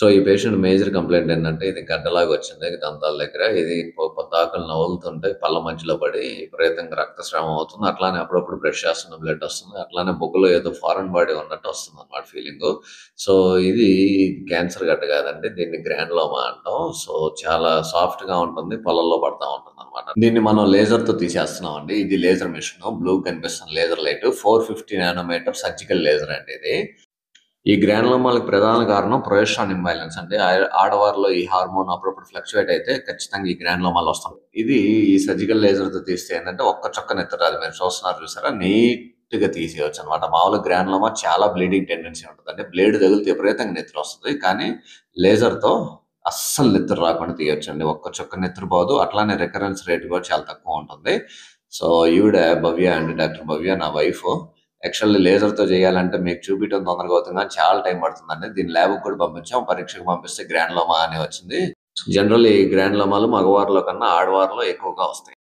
So, ఈ patient major complaint ఏంటంటే, ఇది గడ్డలాగా వచ్చింది దంతాల దగ్గర. ఇది పొద్దాకులు నములుతుంటే పళ్ళ మధ్యలో పడి విపరీతంగా రక్తస్రావం అవుతుంది. అట్లానే అప్పుడప్పుడు బ్రష్ చేస్తున్న బ్లడ్ వస్తుంది. అట్లానే బొగ్గలో ఏదో ఫారెన్ బాడీ ఉన్నట్టు వస్తుందన్నమాట ఫీలింగు. సో, ఇది క్యాన్సర్ గడ్డ కాదండి. దీన్ని గ్రాన్యులోమా అంటాం. సో, చాలా సాఫ్ట్‌గా ఉంటుంది. పళ్ళల్లో పడతా ఉంటుందన్నమాట. దీన్ని మనం లేజర్‌తో తీసేస్తున్నామండి. ఇది లేజర్ మెషిను. బ్లూ కనిపిస్తుంది laser light. 450 nanometre surgical laser అండి ఇది. ఈ గ్రానులోమాలకు ప్రధాన కారణం ప్రొజెస్ట్రాన్ ఇంబాలెన్స్ అండి. ఆడవారిలో ఈ హార్మోన్ అప్పుడప్పుడు ఫ్లక్చుయేట్ అయితే ఖచ్చితంగా ఈ గ్రానులోమాలు వస్తాయి. ఇది ఈ సర్జికల్ లేజర్‌తో తీస్తే ఏంటంటే ఒక్క చుక్క నెత్తురు రాదు. మీరు చూస్తున్నారు చూసారా? నీట్‌గా తీసేయొచ్చనమాట. మామూలుగా గ్రానులోమా చాలా బ్లీడింగ్ టెండెన్సీ ఉంటదండి. బ్లేడ్ తగిలితే విపరీతంగా నెత్తురొస్తది. కానీ లేజర్‌తో అస్సలు నెత్తురు రాకుండా తీయొచ్చండి. ఒక్క చుక్క నెత్తురు పోదు. అట్లానే రికరెన్స్ రేట్ కూడా చాలా తక్కువ ఉంటుంది. సో, ఈవిడ భవ్య అండి. డాక్టర్ భవ్య నా వైఫు. యాక్చువల్లీ లేజర్‌తో చేయాలంటే మీకు చూపియటం తొందరగా అవుతుంది గానీ చాలా టైం పడుతుందండి. దీన్ని ల్యాబ్‌కి కూడా పంపించాం. పరీక్షకు పంపిస్తే గ్రానులోమా అని వచ్చింది. జనరల్లీ ఈ గ్రానులోమాలు మగవారిలో కన్నా ఆడవారిలో ఎక్కువగా వస్తాయి.